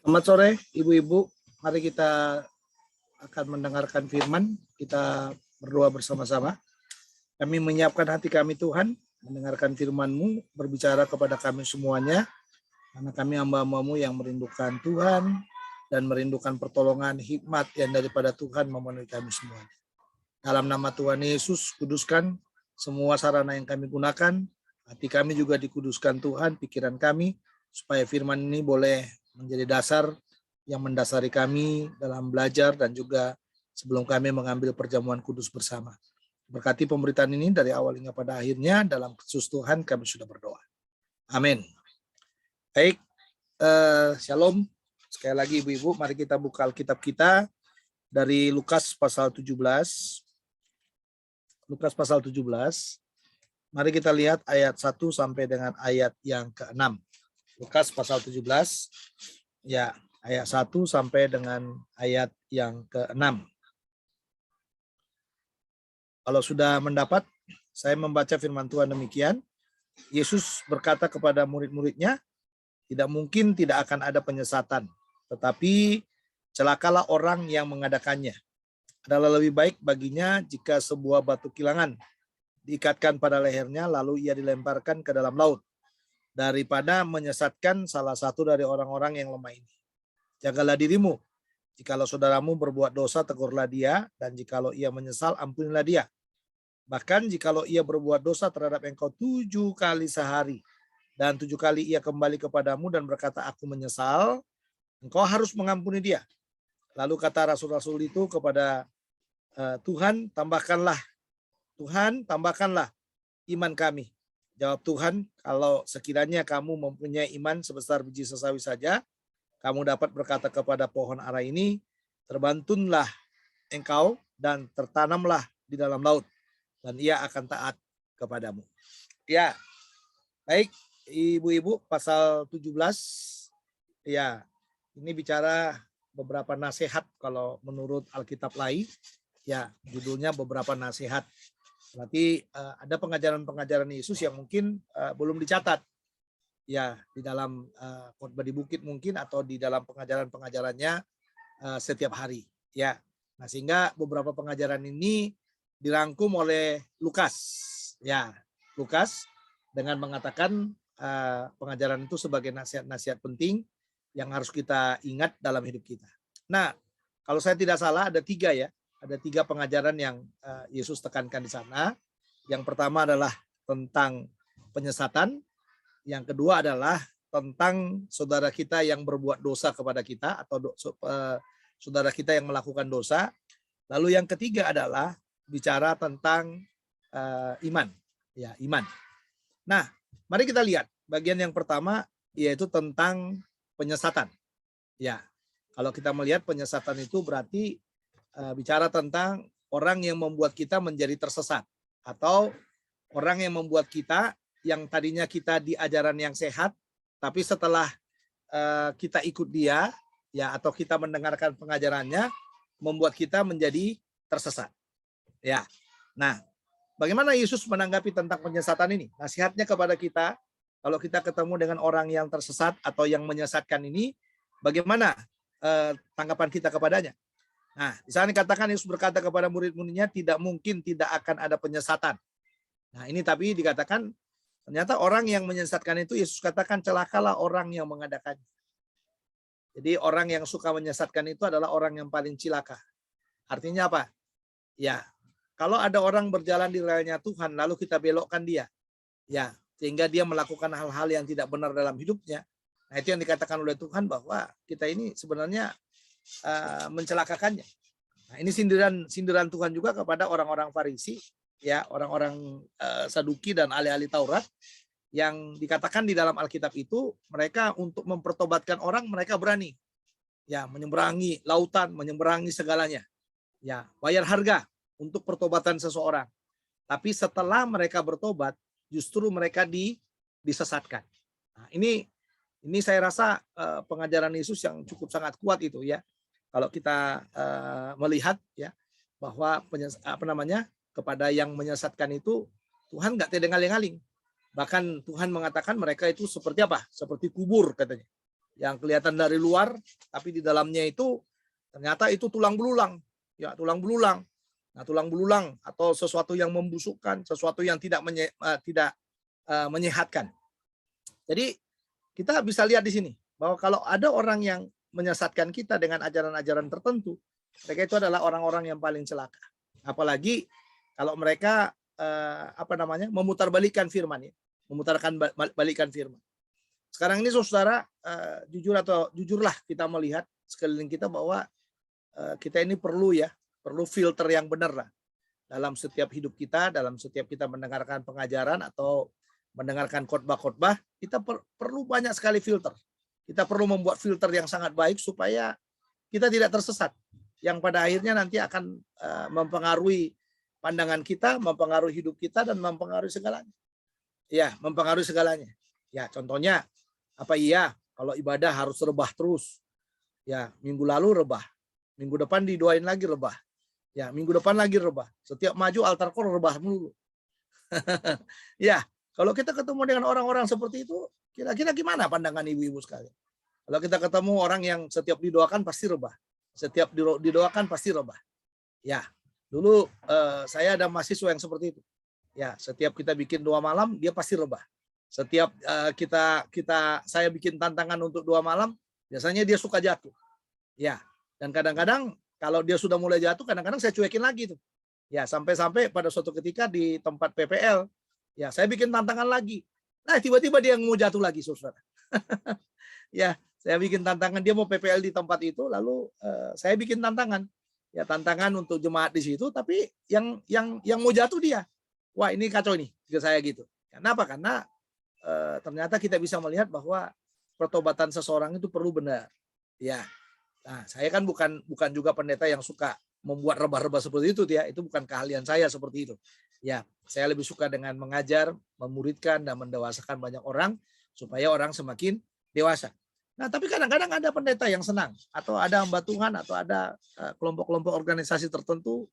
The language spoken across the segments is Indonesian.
Selamat sore, ibu-ibu. Mari kita akan mendengarkan firman. Kita berdoa bersama-sama. Kami menyiapkan hati kami, Tuhan, mendengarkan firman-Mu, berbicara kepada kami semuanya. Karena kami hamba-hamba-Mu yang merindukan Tuhan dan merindukan pertolongan hikmat yang daripada Tuhan memenuhi kami semuanya. Dalam nama Tuhan Yesus, kuduskan semua sarana yang kami gunakan. Hati kami juga dikuduskan Tuhan, pikiran kami, supaya firman ini boleh menjadi dasar yang mendasari kami dalam belajar dan juga sebelum kami mengambil perjamuan kudus bersama. Berkati pemberitaan ini dari awal hingga pada akhirnya, dalam Kristus Tuhan kami sudah berdoa. Amin. Baik, shalom. Sekali lagi ibu-ibu, mari kita buka Alkitab kita dari Lukas pasal 17. Lukas pasal 17. Mari kita lihat ayat 1 sampai dengan ayat yang ke-6. Lukas pasal 17, ya, ayat 1 sampai dengan ayat yang ke-6. Kalau sudah mendapat, saya membaca firman Tuhan demikian. Yesus berkata kepada murid-muridnya, tidak mungkin tidak akan ada penyesatan, tetapi celakalah orang yang mengadakannya. Adalah lebih baik baginya jika sebuah batu kilangan diikatkan pada lehernya, lalu ia dilemparkan ke dalam laut, daripada menyesatkan salah satu dari orang-orang yang lemah ini. Jagalah dirimu. Jikalau saudaramu berbuat dosa, tegurlah dia, dan jikalau ia menyesal, ampunilah dia. Bahkan jikalau ia berbuat dosa terhadap engkau 7 kali sehari, dan 7 kali ia kembali kepadamu dan berkata, aku menyesal, engkau harus mengampuni dia. Lalu kata rasul-rasul itu kepada Tuhan, tambahkanlah iman kami. Jawab Tuhan, kalau sekiranya kamu mempunyai iman sebesar biji sesawi saja, kamu dapat berkata kepada pohon ara ini, terbantunlah engkau dan tertanamlah di dalam laut, dan ia akan taat kepadamu. Ya, baik ibu-ibu, pasal 17, ya, ini bicara beberapa nasihat kalau menurut Alkitab lain, ya, judulnya beberapa nasihat. Berarti ada pengajaran-pengajaran Yesus yang mungkin belum dicatat, ya, di dalam khotbah di bukit mungkin, atau di dalam pengajaran-pengajarannya setiap hari, ya. Nah, sehingga beberapa pengajaran ini dirangkum oleh Lukas, ya, Lukas dengan mengatakan pengajaran itu sebagai nasihat-nasihat penting yang harus kita ingat dalam hidup kita. Nah, kalau saya tidak salah ada 3, ya. Ada 3 pengajaran yang Yesus tekankan di sana. Yang pertama adalah tentang penyesatan. Yang kedua adalah tentang saudara kita yang berbuat dosa kepada kita, atau saudara kita yang melakukan dosa. Lalu yang ketiga adalah bicara tentang iman. Ya, iman. Nah, mari kita lihat bagian yang pertama, yaitu tentang penyesatan. Ya, kalau kita melihat penyesatan itu berarti bicara tentang orang yang membuat kita menjadi tersesat, atau orang yang membuat kita yang tadinya kita di ajaran yang sehat, tapi setelah kita ikut dia, ya, atau kita mendengarkan pengajarannya, membuat kita menjadi tersesat. Ya. Nah, bagaimana Yesus menanggapi tentang penyesatan ini? Nasihatnya kepada kita, kalau kita ketemu dengan orang yang tersesat atau yang menyesatkan ini, bagaimana tanggapan kita kepadanya? Nah, di sana dikatakan Yesus berkata kepada murid-muridnya, tidak mungkin tidak akan ada penyesatan. Nah, ini tapi dikatakan ternyata orang yang menyesatkan itu, Yesus katakan celakalah orang yang mengadakannya. Jadi orang yang suka menyesatkan itu adalah orang yang paling cilaka. Artinya apa? Ya, kalau ada orang berjalan di relnya Tuhan lalu kita belokkan dia, ya, sehingga dia melakukan hal-hal yang tidak benar dalam hidupnya. Nah, itu yang dikatakan oleh Tuhan bahwa kita ini sebenarnya mencelakakannya. Nah, ini sindiran Tuhan juga kepada orang-orang Farisi, ya, orang-orang Saduki dan ahli-ahli Taurat, yang dikatakan di dalam Alkitab itu mereka untuk mempertobatkan orang, mereka berani, ya, menyeberangi lautan, menyeberangi segalanya, ya, bayar harga untuk pertobatan seseorang. Tapi setelah mereka bertobat, justru mereka disesatkan. Nah, ini saya rasa pengajaran Yesus yang cukup sangat kuat itu, ya. Kalau kita melihat, ya, bahwa kepada yang menyesatkan itu Tuhan nggak tedengaling-aling. Bahkan Tuhan mengatakan mereka itu seperti apa? Seperti kubur, katanya. yang kelihatan dari luar, tapi di dalamnya itu ternyata itu tulang belulang, ya tulang belulang. Nah, tulang belulang atau sesuatu yang membusukkan, sesuatu yang tidak menyehatkan. Jadi kita bisa lihat di sini bahwa kalau ada orang yang menyesatkan kita dengan ajaran-ajaran tertentu, mereka itu adalah orang-orang yang paling celaka. Apalagi kalau mereka memutarbalikkan firman, ya, memutarbalikkan firman. Sekarang ini saudara, jujurlah kita melihat sekeliling kita bahwa kita ini perlu filter yang benar lah dalam setiap hidup kita, dalam setiap kita mendengarkan pengajaran atau mendengarkan khotbah-khotbah, kita perlu banyak sekali filter. Kita perlu membuat filter yang sangat baik supaya kita tidak tersesat, yang pada akhirnya nanti akan mempengaruhi pandangan kita, mempengaruhi hidup kita, dan mempengaruhi segalanya. Ya, mempengaruhi segalanya. Ya, contohnya apa iya kalau ibadah harus rebah terus? Ya, minggu lalu rebah, minggu depan didoain lagi rebah. Ya, minggu depan lagi rebah. Setiap maju altar call rebah mulu. Ya, kalau kita ketemu dengan orang-orang seperti itu, kira-kira gimana pandangan ibu-ibu sekalian? Kalau kita ketemu orang yang setiap didoakan pasti rebah, setiap didoakan pasti rebah. Ya, dulu saya ada mahasiswa yang seperti itu. Ya, setiap kita bikin doa malam, dia pasti rebah. Setiap saya bikin tantangan untuk doa malam, biasanya dia suka jatuh. Ya, dan kadang-kadang kalau dia sudah mulai jatuh, kadang-kadang saya cuekin lagi tuh. Ya, sampai-sampai pada suatu ketika di tempat PPL, ya saya bikin tantangan lagi. Nah, tiba-tiba dia mau jatuh lagi, saudara. Ya, saya bikin tantangan, dia mau PPL di tempat itu, lalu saya bikin tantangan. Ya, tantangan untuk jemaat di situ, tapi yang mau jatuh dia. Wah, ini kacau nih, ke saya gitu. Kenapa? Karena ternyata kita bisa melihat bahwa pertobatan seseorang itu perlu benar. Ya. Nah, saya kan bukan juga pendeta yang suka membuat rebah-rebah seperti itu, ya. Itu bukan keahlian saya seperti itu. Ya, saya lebih suka dengan mengajar, memuridkan, dan mendewasakan banyak orang supaya orang semakin dewasa. Nah, tapi kadang-kadang ada pendeta yang senang, atau ada hamba Tuhan, atau ada kelompok-kelompok organisasi tertentu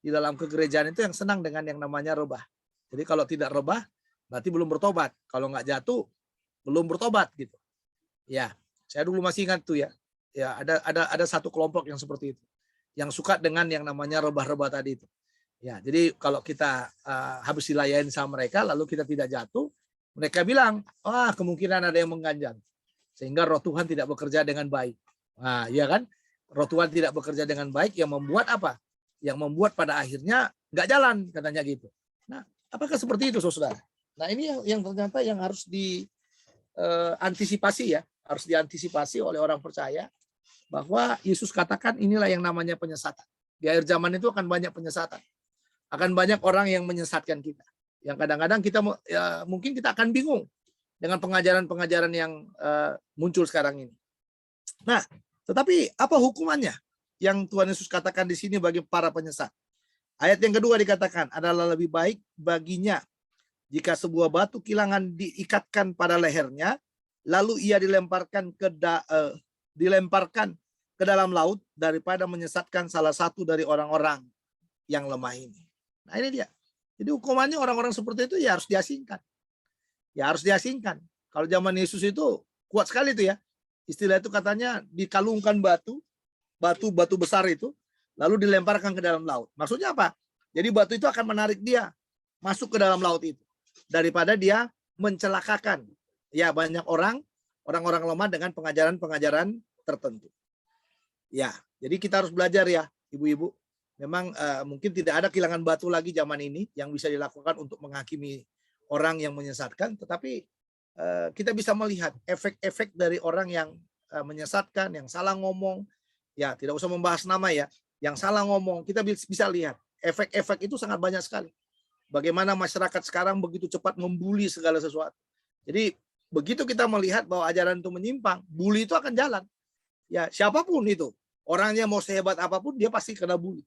di dalam kegerejaan itu yang senang dengan yang namanya rebah. Jadi kalau tidak rebah, berarti belum bertobat. Kalau nggak jatuh, belum bertobat gitu. Ya, saya dulu masih ingat tuh ya. Ya, ada satu kelompok yang seperti itu, yang suka dengan yang namanya rebah-rebah tadi itu. Ya, jadi kalau kita habis dilayani sama mereka, lalu kita tidak jatuh, mereka bilang, wah kemungkinan ada yang mengganjal, sehingga roh Tuhan tidak bekerja dengan baik. Nah, ya kan, roh Tuhan tidak bekerja dengan baik, yang membuat apa? Yang membuat pada akhirnya nggak jalan, katanya gitu. Nah, apakah seperti itu, saudara? Nah, ini yang ternyata yang harus diantisipasi, ya, harus diantisipasi oleh orang percaya. Bahwa Yesus katakan inilah yang namanya penyesatan. Di akhir zaman itu akan banyak penyesatan. Akan banyak orang yang menyesatkan kita. Yang kadang-kadang kita mungkin kita akan bingung dengan pengajaran-pengajaran yang muncul sekarang ini. Nah, tetapi apa hukumannya yang Tuhan Yesus katakan di sini bagi para penyesat? Ayat yang kedua dikatakan adalah lebih baik baginya jika sebuah batu kilangan diikatkan pada lehernya, lalu ia dilemparkan ke dalam laut daripada menyesatkan salah satu dari orang-orang yang lemah ini. Nah, ini dia. Jadi hukumannya orang-orang seperti itu ya harus diasingkan. Ya harus diasingkan. Kalau zaman Yesus itu kuat sekali itu ya. Istilah itu katanya dikalungkan batu besar itu, lalu dilemparkan ke dalam laut. Maksudnya apa? Jadi batu itu akan menarik dia masuk ke dalam laut itu daripada dia mencelakakan ya banyak orang-orang lemah dengan pengajaran-pengajaran tertentu. Ya, jadi kita harus belajar ya, ibu-ibu. Memang mungkin tidak ada kilangan batu lagi zaman ini yang bisa dilakukan untuk menghakimi orang yang menyesatkan, tetapi kita bisa melihat efek-efek dari orang yang menyesatkan, yang salah ngomong. Ya, tidak usah membahas nama ya. Yang salah ngomong, kita bisa lihat efek-efek itu sangat banyak sekali. Bagaimana masyarakat sekarang begitu cepat membuli segala sesuatu. Jadi begitu kita melihat bahwa ajaran itu menyimpang, bully itu akan jalan. Ya, siapapun itu, orangnya mau sehebat apapun, dia pasti kena bully.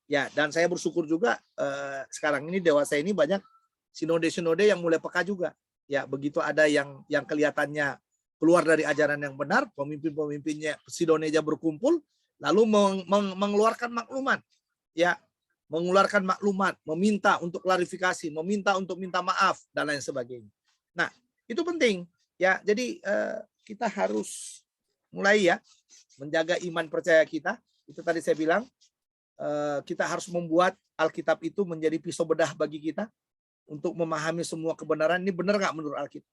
Ya, dan saya bersyukur juga sekarang ini dewasa ini banyak sinode-sinode yang mulai peka juga. Ya, begitu ada yang kelihatannya keluar dari ajaran yang benar, pemimpin-pemimpinnya Sidoneja berkumpul, lalu mengeluarkan maklumat. Ya, mengeluarkan maklumat, meminta untuk klarifikasi, meminta untuk minta maaf dan lain sebagainya. Nah, itu penting ya. Jadi kita harus mulai ya menjaga iman percaya kita. Itu tadi saya bilang, kita harus membuat Alkitab itu menjadi pisau bedah bagi kita untuk memahami semua kebenaran. Ini benar nggak menurut Alkitab?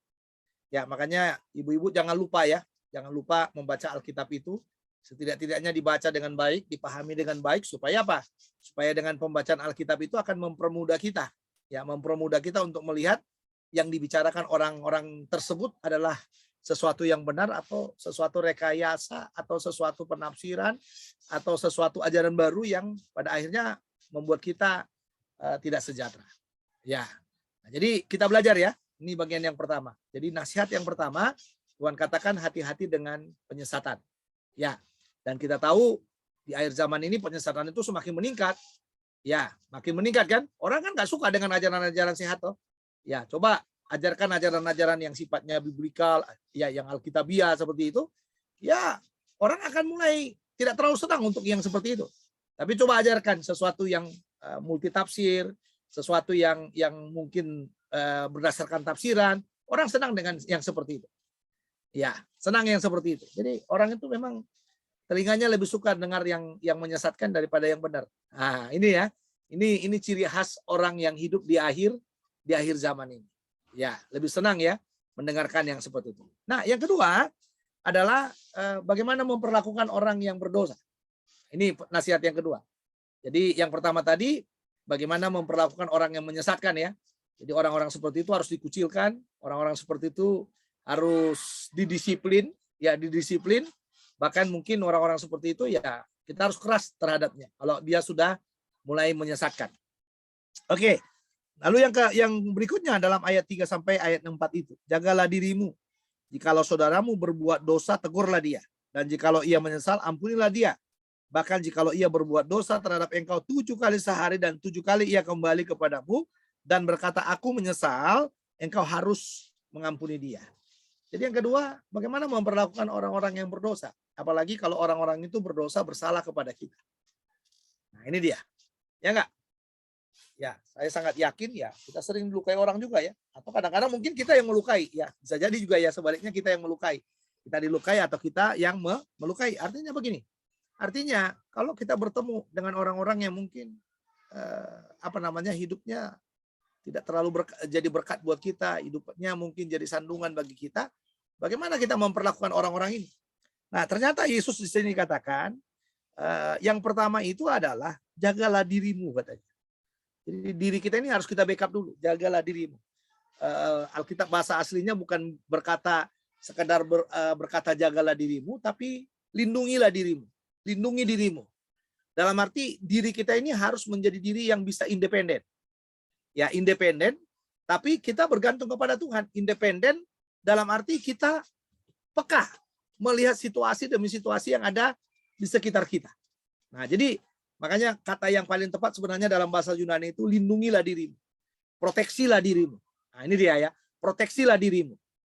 Ya, makanya ibu-ibu jangan lupa ya, jangan lupa membaca Alkitab itu. Setidak-tidaknya dibaca dengan baik, dipahami dengan baik, supaya apa? Supaya dengan pembacaan Alkitab itu akan mempermudah kita. Ya, mempermudah kita untuk melihat yang dibicarakan orang-orang tersebut adalah sesuatu yang benar atau sesuatu rekayasa atau sesuatu penafsiran atau sesuatu ajaran baru yang pada akhirnya membuat kita tidak sejahtera. Ya, nah, jadi kita belajar ya. Ini bagian yang pertama. Jadi nasihat yang pertama, Tuhan katakan hati-hati dengan penyesatan. Ya, dan kita tahu di akhir zaman ini penyesatan itu semakin meningkat. Ya, makin meningkat kan? Orang kan nggak suka dengan ajaran-ajaran sehat toh. Ya, coba ajarkan ajaran-ajaran yang sifatnya biblikal, ya yang alkitabiah seperti itu. Ya, orang akan mulai tidak terlalu senang untuk yang seperti itu. Tapi coba ajarkan sesuatu yang multitafsir, sesuatu yang mungkin berdasarkan tafsiran, orang senang dengan yang seperti itu. Ya, senang yang seperti itu. Jadi orang itu memang telinganya lebih suka dengar yang menyesatkan daripada yang benar. Nah, ini ya. Ini ciri khas orang yang hidup di akhir zaman ini. Ya, lebih senang ya mendengarkan yang seperti itu. Nah, yang kedua adalah bagaimana memperlakukan orang yang berdosa. Ini nasihat yang kedua. Jadi yang pertama tadi bagaimana memperlakukan orang yang menyesatkan ya. Jadi orang-orang seperti itu harus dikucilkan, orang-orang seperti itu harus didisiplin, ya didisiplin. Bahkan mungkin orang-orang seperti itu ya kita harus keras terhadapnya kalau dia sudah mulai menyesatkan. Oke. Lalu yang berikutnya dalam ayat 3 sampai ayat 4 itu, jagalah dirimu. Jikalau saudaramu berbuat dosa, tegurlah dia. Dan jikalau ia menyesal, ampunilah dia. Bahkan jikalau ia berbuat dosa terhadap engkau 7 kali sehari dan 7 kali ia kembali kepadamu dan berkata, aku menyesal, engkau harus mengampuni dia. Jadi yang kedua, bagaimana memperlakukan orang-orang yang berdosa. Apalagi kalau orang-orang itu berdosa bersalah kepada kita. Nah ini dia. Ya enggak? Ya, saya sangat yakin ya, kita sering melukai orang juga ya. Atau kadang-kadang mungkin kita yang melukai. Ya, bisa jadi juga ya sebaliknya kita yang melukai. Kita dilukai atau kita yang melukai. Artinya begini. Artinya kalau kita bertemu dengan orang-orang yang mungkin hidupnya tidak terlalu jadi berkat buat kita, hidupnya mungkin jadi sandungan bagi kita, bagaimana kita memperlakukan orang-orang ini? Nah, ternyata Yesus di sini katakan yang pertama itu adalah jagalah dirimu katanya. Jadi diri kita ini harus kita backup dulu, jagalah dirimu. Alkitab bahasa aslinya bukan berkata sekedar berkata jagalah dirimu, tapi lindungilah dirimu. Lindungi dirimu. Dalam arti diri kita ini harus menjadi diri yang bisa independen. Ya, independen, tapi kita bergantung kepada Tuhan. Independen dalam arti kita peka melihat situasi demi situasi yang ada di sekitar kita. Nah, jadi makanya kata yang paling tepat sebenarnya dalam bahasa Yunani itu lindungilah dirimu. Proteksilah dirimu. Nah, ini dia ya, proteksilah dirimu.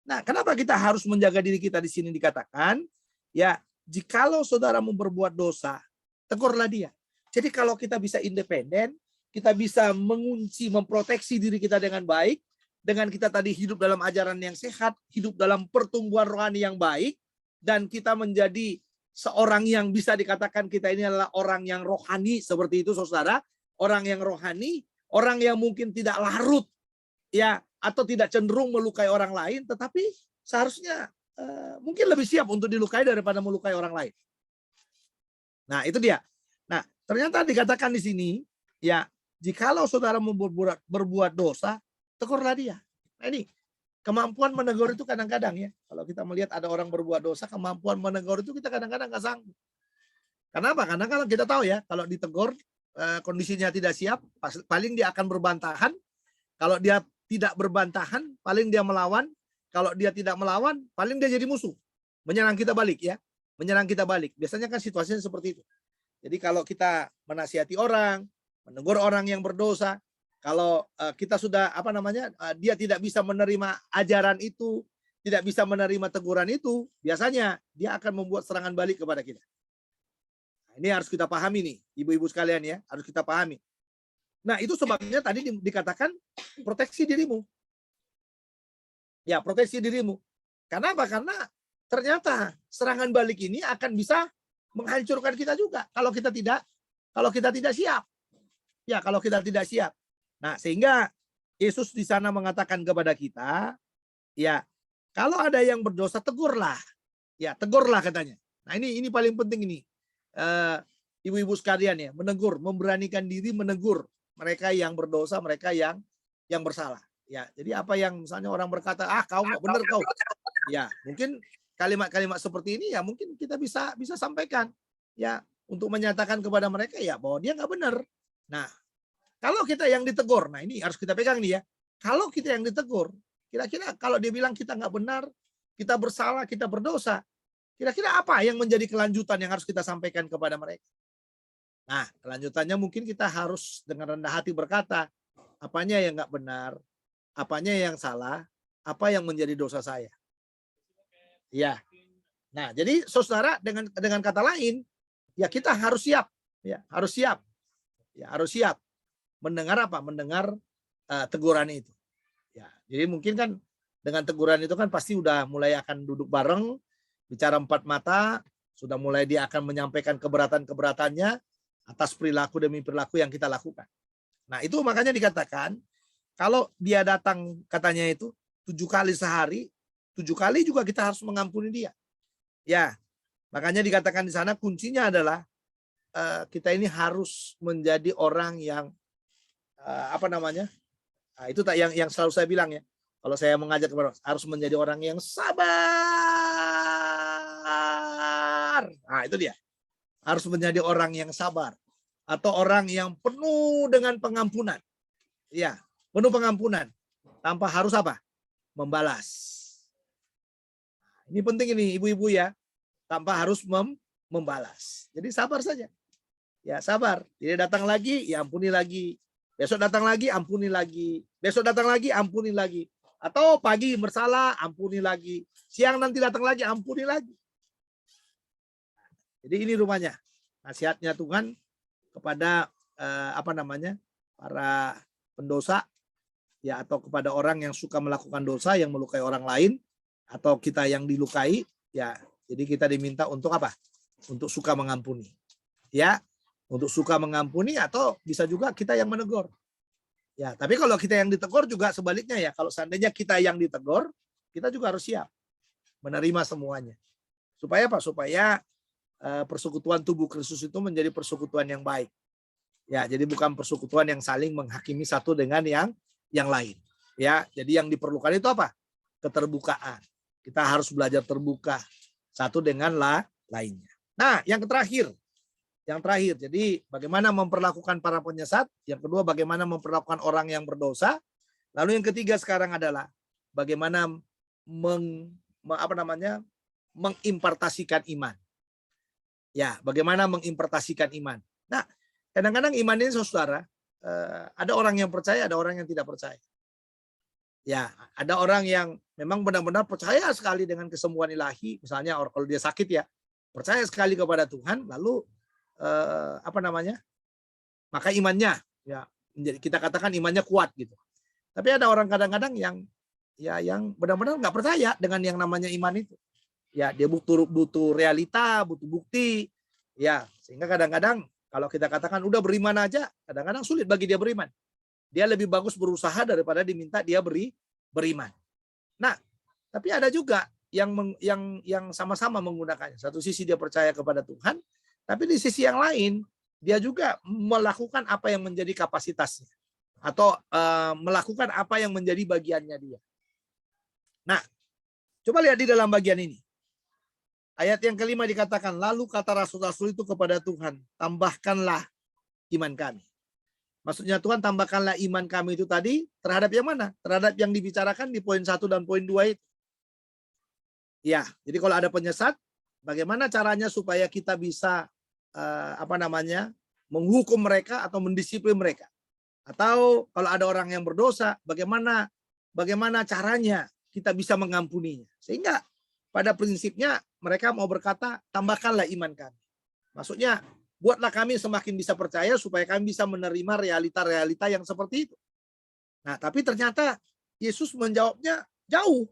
Nah, kenapa kita harus menjaga diri kita di sini dikatakan? Ya, jikalau saudaramu berbuat dosa, tegurlah dia. Jadi kalau kita bisa independen, kita bisa mengunci, memproteksi diri kita dengan baik, dengan kita tadi hidup dalam ajaran yang sehat, hidup dalam pertumbuhan rohani yang baik, dan kita menjadi seorang yang bisa dikatakan kita ini adalah orang yang rohani, seperti itu saudara, orang yang rohani, orang yang mungkin tidak larut, ya, atau tidak cenderung melukai orang lain, tetapi seharusnya mungkin lebih siap untuk dilukai daripada melukai orang lain. Nah, itu dia. Nah, ternyata dikatakan di sini, ya, jikalau saudara berbuat dosa, tegurlah dia. Nah, ini kemampuan menegur itu kadang-kadang ya, kalau kita melihat ada orang berbuat dosa, kemampuan menegur itu kita kadang-kadang nggak sanggup. Kenapa? Karena kalau kita tahu ya, kalau ditegur kondisinya tidak siap, paling dia akan berbantahan. Kalau dia tidak berbantahan, paling dia melawan. Kalau dia tidak melawan, paling dia jadi musuh. Menyerang kita balik ya. Menyerang kita balik. Biasanya kan situasinya seperti itu. Jadi kalau kita menasihati orang, menegur orang yang berdosa, kalau kita sudah dia tidak bisa menerima ajaran itu, tidak bisa menerima teguran itu, biasanya dia akan membuat serangan balik kepada kita. Nah, ini harus kita pahami nih, ibu-ibu sekalian ya, harus kita pahami. Nah, itu sebabnya tadi dikatakan proteksi dirimu. Ya, proteksi dirimu. Kenapa? Karena ternyata serangan balik ini akan bisa menghancurkan kita juga kalau kita tidak siap. Ya, kalau kita tidak siap. Nah, sehingga Yesus di sana mengatakan kepada kita, ya, kalau ada yang berdosa tegurlah. Ya, tegurlah katanya. Nah, ini paling penting ini. Ibu-ibu sekalian ya, menegur, memberanikan diri menegur mereka yang berdosa, mereka yang bersalah. Ya, jadi apa yang misalnya orang berkata, kau nggak benar kau. Ya, mungkin kalimat-kalimat seperti ini ya mungkin kita bisa sampaikan ya untuk menyatakan kepada mereka ya bahwa dia nggak benar. Nah, kalau kita yang ditegur, nah ini harus kita pegang nih ya. Kalau kita yang ditegur, kira-kira kalau dia bilang kita nggak benar, kita bersalah, kita berdosa, kira-kira apa yang menjadi kelanjutan yang harus kita sampaikan kepada mereka? Nah, kelanjutannya mungkin kita harus dengan rendah hati berkata, apanya yang nggak benar, apanya yang salah, apa yang menjadi dosa saya. Ya. Nah, jadi saudara dengan kata lain, ya kita harus siap, ya harus siap, ya harus siap mendengar apa? Mendengar teguran itu. Ya, jadi mungkin kan dengan teguran itu kan pasti udah mulai akan duduk bareng, bicara empat mata, sudah mulai dia akan menyampaikan keberatan-keberatannya atas perilaku demi perilaku yang kita lakukan. Nah, itu makanya dikatakan kalau dia datang katanya itu 7 kali sehari, 7 kali juga kita harus mengampuni dia. Ya, makanya dikatakan di sana kuncinya adalah kita ini harus menjadi orang yang itu tak yang selalu saya bilang ya. Kalau saya mengajak kepada harus menjadi orang yang sabar. Nah, itu dia. Harus menjadi orang yang sabar atau orang yang penuh dengan pengampunan. Ya, penuh pengampunan tanpa harus apa? Membalas. Ini penting ini ibu-ibu ya. Tanpa harus membalas. Jadi sabar saja. Ya, sabar. Dia datang lagi, ya ampuni lagi. Besok datang lagi, ampuni lagi. Besok datang lagi, ampuni lagi. Atau pagi bersalah, ampuni lagi. Siang nanti datang lagi, ampuni lagi. Jadi ini rumahnya. Nasihatnya Tuhan kepada para pendosa ya atau kepada orang yang suka melakukan dosa yang melukai orang lain atau kita yang dilukai ya. Jadi kita diminta untuk apa? Untuk suka mengampuni. Ya, untuk suka mengampuni atau bisa juga kita yang menegur. Ya, tapi kalau kita yang ditegur juga sebaliknya ya. Kalau seandainya kita yang ditegur, kita juga harus siap menerima semuanya. Supaya apa? Supaya persekutuan tubuh Kristus itu menjadi persekutuan yang baik. Ya, jadi bukan persekutuan yang saling menghakimi satu dengan yang lain. Ya, jadi yang diperlukan itu apa? Keterbukaan. Kita harus belajar terbuka satu dengan lainnya. Nah, yang terakhir, jadi bagaimana memperlakukan para penyesat, yang kedua bagaimana memperlakukan orang yang berdosa, lalu yang ketiga sekarang adalah bagaimana mengimpartasikan iman. Ya, bagaimana mengimpartasikan iman. Nah, kadang-kadang iman ini saudara, ada orang yang percaya, ada orang yang tidak percaya. Ya, ada orang yang memang benar-benar percaya sekali dengan kesembuhan ilahi, misalnya kalau dia sakit ya, percaya sekali kepada Tuhan, lalu maka imannya ya kita katakan imannya kuat gitu. Tapi ada orang kadang-kadang yang benar-benar nggak percaya dengan yang namanya iman itu. Ya, dia butuh realita, butuh bukti. Ya, sehingga kadang-kadang kalau kita katakan udah beriman aja, kadang-kadang sulit bagi dia beriman. Dia lebih bagus berusaha daripada diminta dia beriman. Nah, tapi ada juga yang sama-sama menggunakannya. Satu sisi dia percaya kepada Tuhan, tapi di sisi yang lain dia juga melakukan apa yang menjadi kapasitasnya atau melakukan apa yang menjadi bagiannya dia. Nah, coba lihat di dalam bagian ini. Ayat yang kelima dikatakan, lalu kata rasul-rasul itu kepada Tuhan, tambahkanlah iman kami. Maksudnya Tuhan tambahkanlah iman kami itu tadi terhadap yang mana? Terhadap yang dibicarakan di poin 1 dan poin 2 itu. Ya, jadi kalau ada penyesat, bagaimana caranya supaya kita bisa menghukum mereka atau mendisiplin mereka? Atau kalau ada orang yang berdosa, bagaimana caranya kita bisa mengampuninya? Sehingga pada prinsipnya mereka mau berkata, tambahkanlah iman kami. Maksudnya, buatlah kami semakin bisa percaya supaya kami bisa menerima realita-realita yang seperti itu. Nah, tapi ternyata Yesus menjawabnya jauh.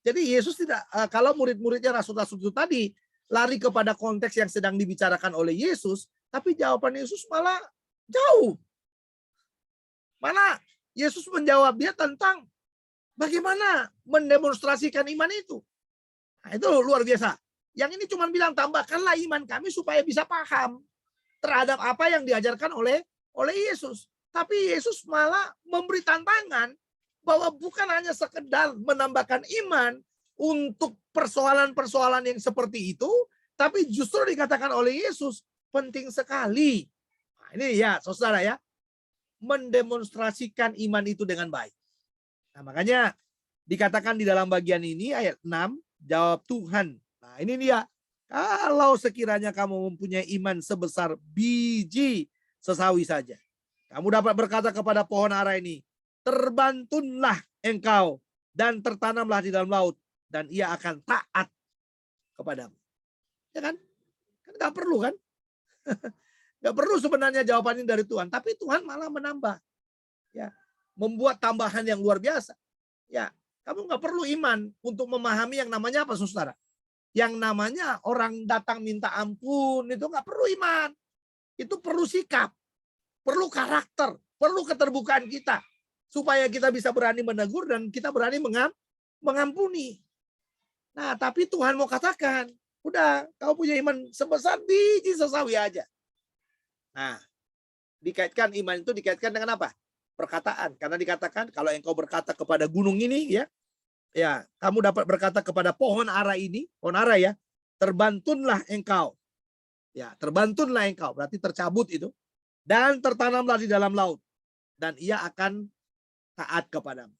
Jadi Yesus tidak, kalau murid-muridnya rasul-rasul itu tadi lari kepada konteks yang sedang dibicarakan oleh Yesus, tapi jawaban Yesus malah jauh. Malah Yesus menjawab dia tentang bagaimana mendemonstrasikan iman itu. Nah, itu luar biasa. Yang ini cuma bilang tambahkanlah iman kami supaya bisa paham terhadap apa yang diajarkan oleh Yesus. Tapi Yesus malah memberi tantangan bahwa bukan hanya sekedar menambahkan iman untuk persoalan-persoalan yang seperti itu, tapi justru dikatakan oleh Yesus penting sekali. Nah, ini ya, saudara ya, mendemonstrasikan iman itu dengan baik. Nah, makanya dikatakan di dalam bagian ini ayat 6, jawab Tuhan. Nah, ini dia. Kalau sekiranya kamu mempunyai iman sebesar biji sesawi saja, kamu dapat berkata kepada pohon ara ini, terbantunlah engkau dan tertanamlah di dalam laut, dan ia akan taat kepadamu. Ya kan? Kan nggak perlu kan? Nggak perlu sebenarnya jawaban ini dari Tuhan, tapi Tuhan malah menambah. Ya, membuat tambahan yang luar biasa. Ya, kamu nggak perlu iman untuk memahami yang namanya apa, saudara? Yang namanya orang datang minta ampun itu nggak perlu iman. Itu perlu sikap, perlu karakter, perlu keterbukaan kita supaya kita bisa berani menegur dan kita berani mengampuni. Nah, tapi Tuhan mau katakan, udah, kau punya iman sebesar biji sesawi aja. Nah, dikaitkan iman itu dikaitkan dengan apa? Perkataan. Karena dikatakan kalau engkau berkata kepada gunung ini, ya, kamu dapat berkata kepada pohon ara ini, pohon ara ya, terbantunlah engkau. Ya, terbantunlah engkau, berarti tercabut itu. Dan tertanamlah di dalam laut. Dan ia akan taat kepadamu.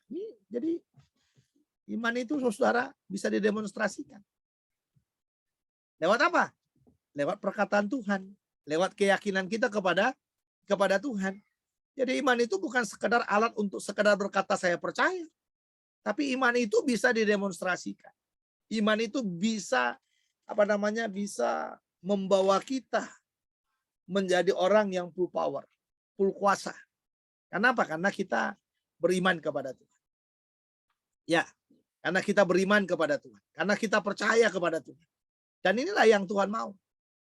Ini jadi iman itu saudara bisa didemonstrasikan. Lewat apa? Lewat perkataan Tuhan. Lewat keyakinan kita kepada Tuhan. Jadi iman itu bukan sekedar alat untuk sekedar berkata saya percaya. Tapi iman itu bisa didemonstrasikan. Iman itu bisa bisa membawa kita menjadi orang yang full power, full kuasa. Kenapa? Karena kita beriman kepada Tuhan. Ya, karena kita beriman kepada Tuhan. Karena kita percaya kepada Tuhan. Dan inilah yang Tuhan mau.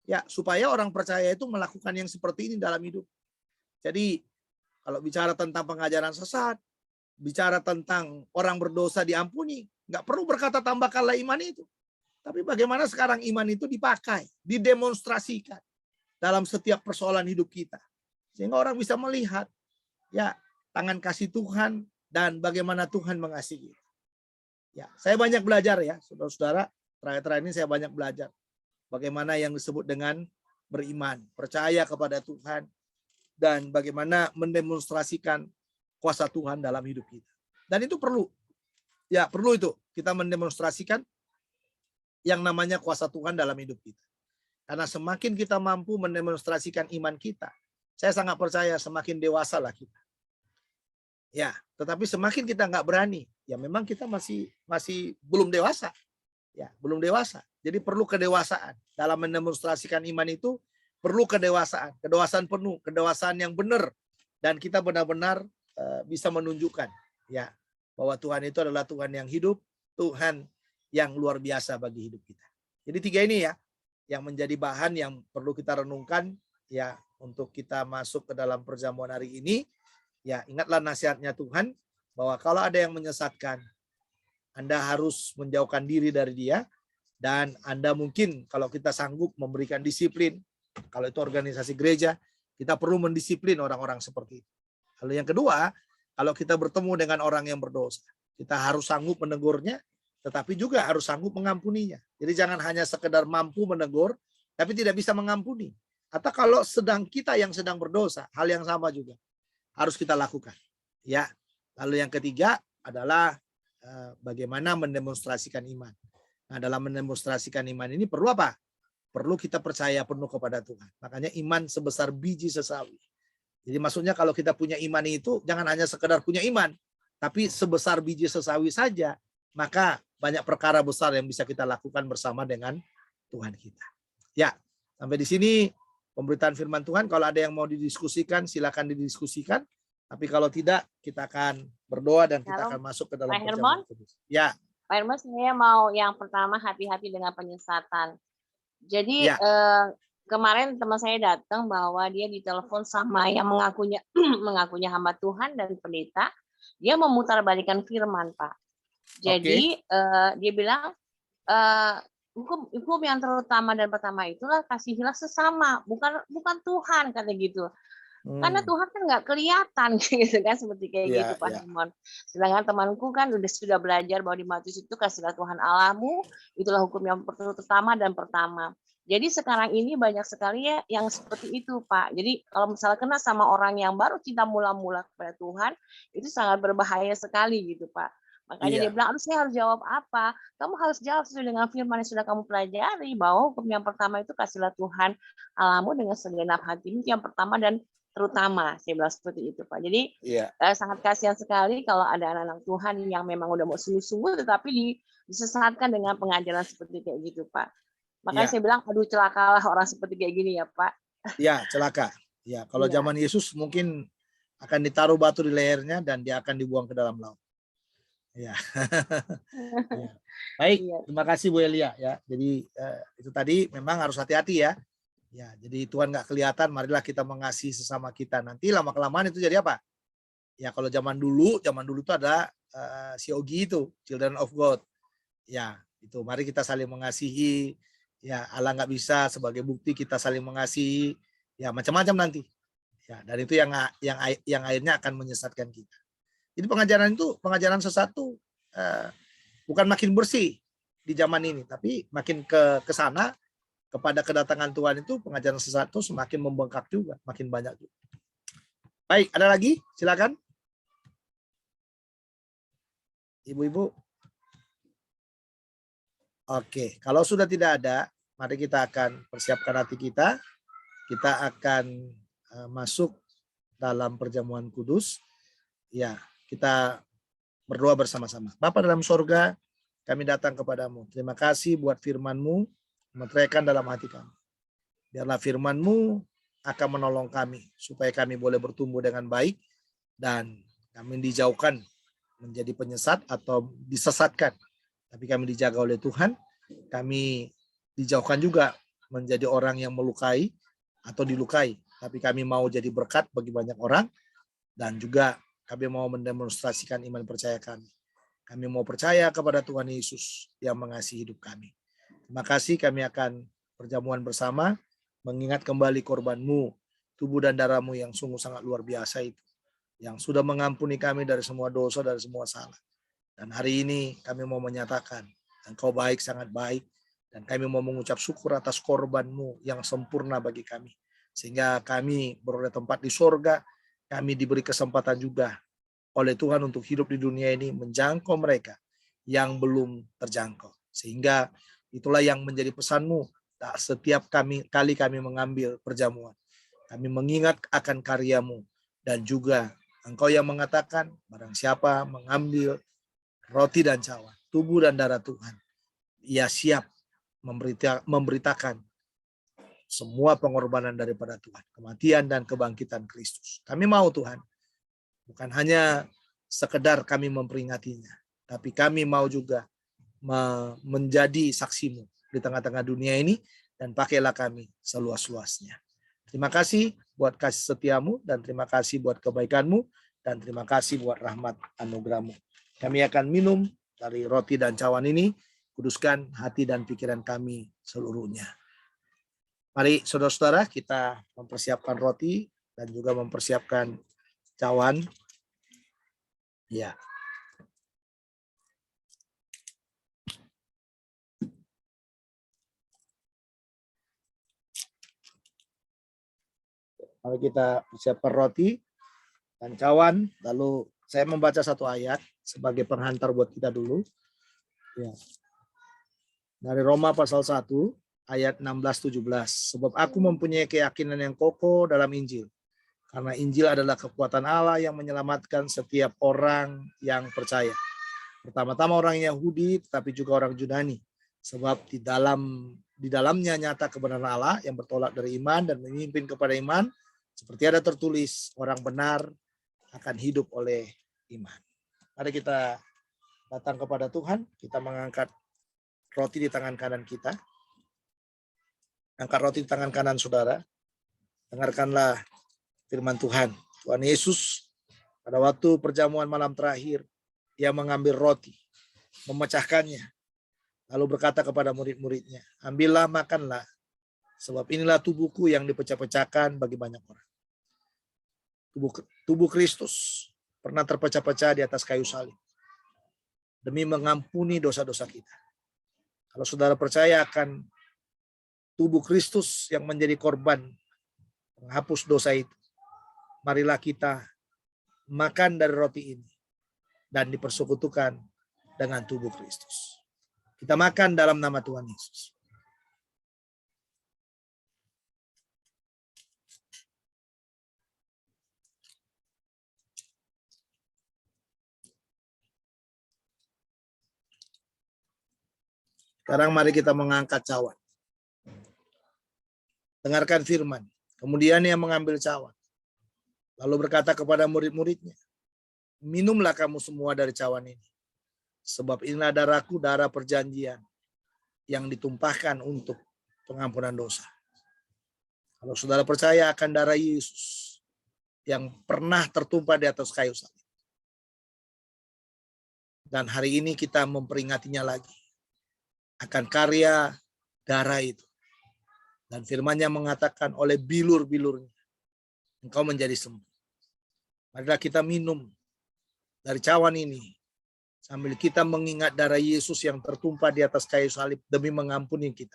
Ya, supaya orang percaya itu melakukan yang seperti ini dalam hidup. Jadi, kalau bicara tentang pengajaran sesat, bicara tentang orang berdosa diampuni, nggak perlu berkata tambahkanlah iman itu. Tapi bagaimana sekarang iman itu dipakai, didemonstrasikan dalam setiap persoalan hidup kita. Sehingga orang bisa melihat ya tangan kasih Tuhan dan bagaimana Tuhan mengasihi. Ya, saya banyak belajar ya, saudara-saudara. Terakhir-terakhir ini saya banyak belajar bagaimana yang disebut dengan beriman, percaya kepada Tuhan, dan bagaimana mendemonstrasikan kuasa Tuhan dalam hidup kita. Dan itu perlu. Ya, perlu itu. Kita mendemonstrasikan yang namanya kuasa Tuhan dalam hidup kita. Karena semakin kita mampu mendemonstrasikan iman kita, saya sangat percaya semakin dewasalah kita. Ya, tetapi semakin kita nggak berani, ya memang kita masih belum dewasa. Ya, belum dewasa. Jadi perlu kedewasaan. Dalam mendemonstrasikan iman itu perlu kedewasaan. Kedewasaan penuh, kedewasaan yang benar. Dan kita benar-benar bisa menunjukkan ya bahwa Tuhan itu adalah Tuhan yang hidup, Tuhan yang luar biasa bagi hidup kita. Jadi tiga ini ya yang menjadi bahan yang perlu kita renungkan ya untuk kita masuk ke dalam perjamuan hari ini. Ya, ingatlah nasihatnya Tuhan bahwa kalau ada yang menyesatkan, Anda harus menjauhkan diri dari dia, dan Anda mungkin kalau kita sanggup memberikan disiplin, kalau itu organisasi gereja, kita perlu mendisiplin orang-orang seperti itu. Lalu yang kedua, kalau kita bertemu dengan orang yang berdosa, kita harus sanggup menegurnya, tetapi juga harus sanggup mengampuninya. Jadi jangan hanya sekedar mampu menegur, tapi tidak bisa mengampuni. Atau kalau kita yang sedang berdosa, hal yang sama juga harus kita lakukan. Ya. Lalu yang ketiga adalah bagaimana mendemonstrasikan iman. Nah, dalam mendemonstrasikan iman ini perlu apa? Perlu kita percaya penuh kepada Tuhan. Makanya iman sebesar biji sesawi. Jadi maksudnya kalau kita punya iman itu jangan hanya sekedar punya iman, tapi sebesar biji sesawi saja, maka banyak perkara besar yang bisa kita lakukan bersama dengan Tuhan kita. Ya, sampai di sini pemberitaan firman Tuhan. Kalau ada yang mau didiskusikan, silakan didiskusikan. Tapi kalau tidak, kita akan berdoa dan kita Shalom, akan masuk ke dalam Pak perjamuan Hermon. kudus. Ya, Pak Hermon, saya mau yang pertama hati-hati dengan penyesatan. Jadi ya, kemarin teman saya datang bahwa dia ditelepon sama yang mengakunya mengakunya hamba Tuhan dan pendeta. Dia memutarbalikan firman, Pak. oke. Jadi dia bilang hukum yang terutama dan pertama itulah kasihilah sesama, bukan Tuhan, kata gitu. Karena Tuhan kan nggak kelihatan gitu kan, seperti kayak gitu Ya, Pak ya, Hermon. Sedangkan temanku kan sudah belajar bahwa di Matius itu kasihlah Tuhan Allahmu, itulah hukum yang pertama dan pertama. Jadi sekarang ini banyak sekali ya yang seperti itu Pak. Jadi kalau misalnya kena sama orang yang baru cinta mula-mula kepada Tuhan, itu sangat berbahaya sekali gitu Pak. Makanya dia iya, bilang, aduh saya harus jawab apa? Kamu harus jawab sesuai dengan firman yang sudah kamu pelajari, bahwa hukum yang pertama itu kasihlah Tuhan Allahmu dengan segenap hatimu, yang pertama dan terutama, saya bilang seperti itu Pak. Jadi iya, sangat kasihan sekali kalau ada anak-anak Tuhan yang memang udah mau sungguh-sungguh tetapi disesatkan dengan pengajaran seperti kayak gitu Pak. Makanya iya, saya bilang, aduh celakalah orang seperti kayak gini ya Pak. iya, celaka. Ya, kalau Iya. zaman Yesus mungkin akan ditaruh batu di lehernya dan dia akan dibuang ke dalam laut. Ya. Ya. Baik, Iya. terima kasih Bu Elia ya. Jadi itu tadi memang harus hati-hati ya. Ya, jadi Tuhan nggak kelihatan, marilah kita mengasihi sesama kita. Nanti lama-kelamaan itu jadi apa? Ya, kalau zaman dulu itu ada COG itu, Children of God. Ya, itu mari kita saling mengasihi. Ya, Allah nggak bisa, sebagai bukti kita saling mengasihi. Ya, macam-macam nanti. Ya, dan itu yang akhirnya akan menyesatkan kita. Jadi pengajaran sesat itu bukan makin bersih di zaman ini, tapi makin ke sana kepada kedatangan Tuhan itu pengajaran sesat itu semakin membengkak juga, makin banyak juga. Baik, ada lagi? Silakan. Ibu-ibu. Oke, kalau sudah tidak ada, mari kita akan persiapkan hati kita. Kita akan masuk dalam perjamuan kudus. Ya, kita berdoa bersama-sama. Bapa dalam sorga, kami datang kepadamu. Terima kasih buat firman-Mu, meteraikan dalam hati kami. Biarlah firman-Mu akan menolong kami, supaya kami boleh bertumbuh dengan baik, dan kami dijauhkan menjadi penyesat atau disesatkan. Tapi kami dijaga oleh Tuhan, kami dijauhkan juga menjadi orang yang melukai atau dilukai. Tapi kami mau jadi berkat bagi banyak orang, dan juga kami mau mendemonstrasikan iman percaya kami. Kami mau percaya kepada Tuhan Yesus yang mengasihi hidup kami. Terima kasih, kami akan perjamuan bersama, mengingat kembali korban-Mu, tubuh dan darah-Mu yang sungguh sangat luar biasa itu, yang sudah mengampuni kami dari semua dosa, dari semua salah. Dan hari ini kami mau menyatakan, Engkau baik, sangat baik, dan kami mau mengucap syukur atas korban-Mu yang sempurna bagi kami. Sehingga kami beroleh tempat di sorga, kami diberi kesempatan juga oleh Tuhan untuk hidup di dunia ini, menjangkau mereka yang belum terjangkau. Sehingga itulah yang menjadi pesan-Mu, tak setiap kali kami mengambil perjamuan, kami mengingat akan karya-Mu, dan juga Engkau yang mengatakan, barang siapa mengambil roti dan cawan, tubuh dan darah Tuhan, ia siap memberitakan semua pengorbanan daripada Tuhan, kematian dan kebangkitan Kristus. Kami mau Tuhan, bukan hanya sekedar kami memperingatinya, tapi kami mau juga menjadi saksi-Mu di tengah-tengah dunia ini, dan pakailah kami seluas-luasnya. Terima kasih buat kasih setia-Mu, dan terima kasih buat kebaikan-Mu, dan terima kasih buat rahmat anugerah-Mu. Kami akan minum dari roti dan cawan ini, kuduskan hati dan pikiran kami seluruhnya. Mari saudara-saudara, kita mempersiapkan roti dan juga mempersiapkan cawan. Ya. Mari kita persiapkan roti dan cawan, lalu saya membaca satu ayat sebagai penghantar buat kita dulu. Ya. Dari Roma pasal 1 ayat 16-17. Sebab aku mempunyai keyakinan yang kokoh dalam Injil. Karena Injil adalah kekuatan Allah yang menyelamatkan setiap orang yang percaya. Pertama-tama orang Yahudi, tetapi juga orang Yunani. Sebab di dalamnya nyata kebenaran Allah yang bertolak dari iman dan memimpin kepada iman. Seperti ada tertulis, orang benar akan hidup oleh iman. Mari kita datang kepada Tuhan, kita mengangkat roti di tangan kanan kita. Angkat roti di tangan kanan saudara. Dengarkanlah firman Tuhan. Tuhan Yesus pada waktu perjamuan malam terakhir, Ia mengambil roti, memecahkannya, lalu berkata kepada murid-muridnya, ambillah, makanlah, sebab inilah tubuhku yang dipecah-pecahkan bagi banyak orang. Tubuh Kristus pernah terpecah-pecah di atas kayu salib demi mengampuni dosa-dosa kita. Kalau saudara percaya akan tubuh Kristus yang menjadi korban menghapus dosa itu, marilah kita makan dari roti ini dan dipersekutukan dengan tubuh Kristus. Kita makan dalam nama Tuhan Yesus. Sekarang mari kita mengangkat cawan. Dengarkan firman. Kemudian Ia mengambil cawan, lalu berkata kepada murid-muridnya, minumlah kamu semua dari cawan ini, sebab inilah darahku, darah perjanjian yang ditumpahkan untuk pengampunan dosa. Kalau saudara percaya akan darah Yesus yang pernah tertumpah di atas kayu salib, dan hari ini kita memperingatinya lagi akan karya darah itu. Dan firman-Nya mengatakan oleh bilur-bilurnya engkau menjadi sembuh. Marilah kita minum dari cawan ini sambil kita mengingat darah Yesus yang tertumpah di atas kayu salib demi mengampuni kita.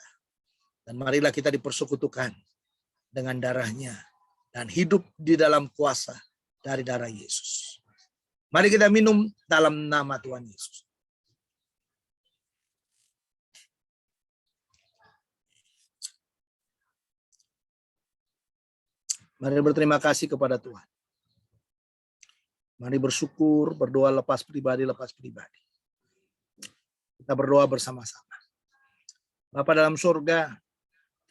Dan marilah kita dipersekutukan dengan darahnya dan hidup di dalam kuasa dari darah Yesus. Mari kita minum dalam nama Tuhan Yesus. Mari berterima kasih kepada Tuhan. Mari bersyukur, berdoa lepas pribadi. Kita berdoa bersama-sama. Bapa dalam surga,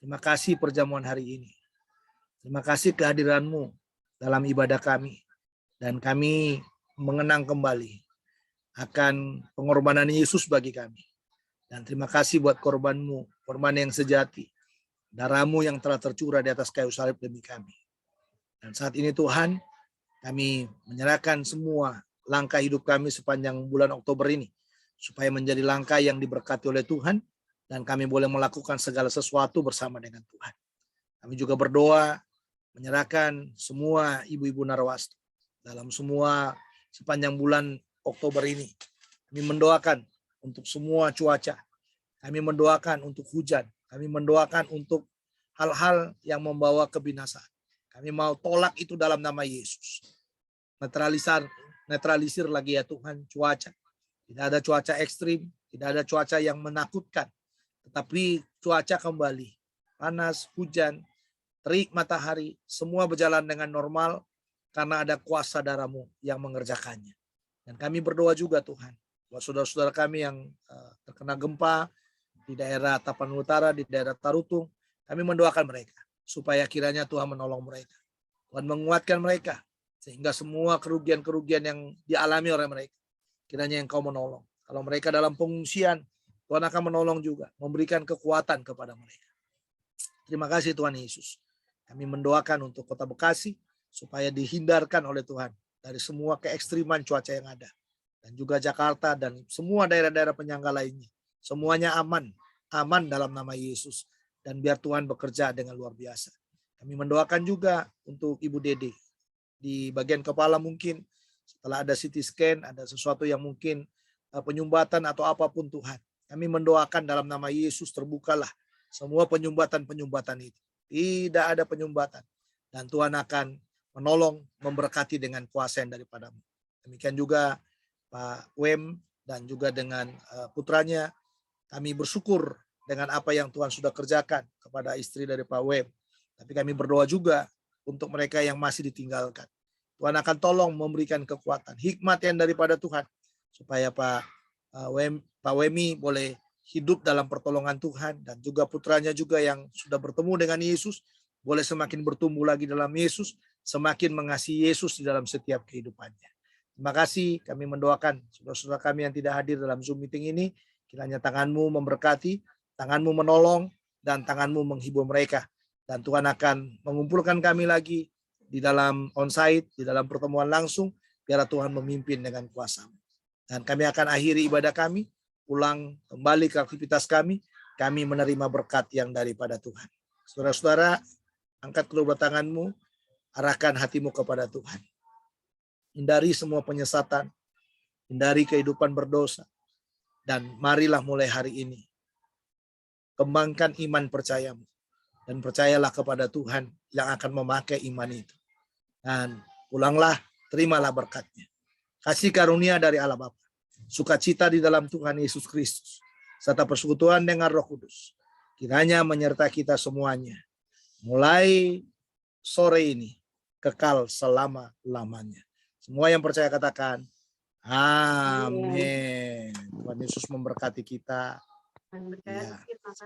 terima kasih perjamuan hari ini. Terima kasih kehadiran-Mu dalam ibadah kami. Dan kami mengenang kembali akan pengorbanan Yesus bagi kami. Dan terima kasih buat korban-Mu, korban yang sejati. Darah-Mu yang telah tercurah di atas kayu salib demi kami. Dan saat ini Tuhan, kami menyerahkan semua langkah hidup kami sepanjang bulan Oktober ini, supaya menjadi langkah yang diberkati oleh Tuhan, dan kami boleh melakukan segala sesuatu bersama dengan Tuhan. Kami juga berdoa, menyerahkan semua ibu-ibu Narwastu dalam semua sepanjang bulan Oktober ini. Kami mendoakan untuk semua cuaca, kami mendoakan untuk hujan, kami mendoakan untuk hal-hal yang membawa kebinasaan. Kami mau tolak itu dalam nama Yesus. Netralisir lagi ya Tuhan cuaca. Tidak ada cuaca ekstrim, tidak ada cuaca yang menakutkan. Tetapi cuaca kembali, panas, hujan, terik matahari, semua berjalan dengan normal karena ada kuasa darah-Mu yang mengerjakannya. Dan kami berdoa juga Tuhan, buat saudara-saudara kami yang terkena gempa di daerah Tapanuli Utara, di daerah Tarutung, kami mendoakan mereka supaya kiranya Tuhan menolong mereka. Tuhan menguatkan mereka sehingga semua kerugian-kerugian yang dialami oleh mereka, kiranya Engkau menolong. Kalau mereka dalam pengungsian, Tuhan akan menolong juga, memberikan kekuatan kepada mereka. Terima kasih Tuhan Yesus. Kami mendoakan untuk Kota Bekasi supaya dihindarkan oleh Tuhan dari semua keekstriman cuaca yang ada. Dan juga Jakarta dan semua daerah-daerah penyangga lainnya. Semuanya aman dalam nama Yesus. Dan biar Tuhan bekerja dengan luar biasa. Kami mendoakan juga untuk Ibu Dede. Di bagian kepala mungkin setelah ada CT scan, ada sesuatu yang mungkin penyumbatan atau apapun Tuhan. Kami mendoakan dalam nama Yesus terbukalah semua penyumbatan-penyumbatan itu. Tidak ada penyumbatan. Dan Tuhan akan menolong, memberkati dengan kuasa yang daripada-Mu. Demikian juga Pak Wem dan juga dengan putranya. Kami bersyukur dengan apa yang Tuhan sudah kerjakan kepada istri dari Pak Wem. Tapi kami berdoa juga untuk mereka yang masih ditinggalkan. Tuhan akan tolong memberikan kekuatan, hikmat yang daripada Tuhan. Supaya Pak Wemi boleh hidup dalam pertolongan Tuhan. Dan juga putranya juga yang sudah bertemu dengan Yesus, boleh semakin bertumbuh lagi dalam Yesus. semakin mengasihi Yesus di dalam setiap kehidupannya. Terima kasih, kami mendoakan saudara-saudara kami yang tidak hadir dalam Zoom meeting ini, kiranya tangan-Mu memberkati, tangan-Mu menolong, dan tangan-Mu menghibur mereka. Dan Tuhan akan mengumpulkan kami lagi di dalam onsite, di dalam pertemuan langsung, biar Tuhan memimpin dengan kuasa-Mu. Dan kami akan akhiri ibadah kami, pulang kembali ke aktivitas kami menerima berkat yang daripada Tuhan. Saudara-saudara, angkat kedua tangan-Mu, arahkan hatimu kepada Tuhan. Hindari semua penyesatan, hindari kehidupan berdosa, dan marilah mulai hari ini kembangkan iman percayamu, dan percayalah kepada Tuhan yang akan memakai iman itu. Dan pulanglah, terimalah berkatnya. Kasih karunia dari Allah Bapa, sukacita di dalam Tuhan Yesus Kristus, serta persekutuan dengan Roh Kudus, kiranya menyertai kita semuanya, mulai sore ini, kekal selama-lamanya. Semua yang percaya katakan, amin. Tuhan Yesus memberkati kita. Ya.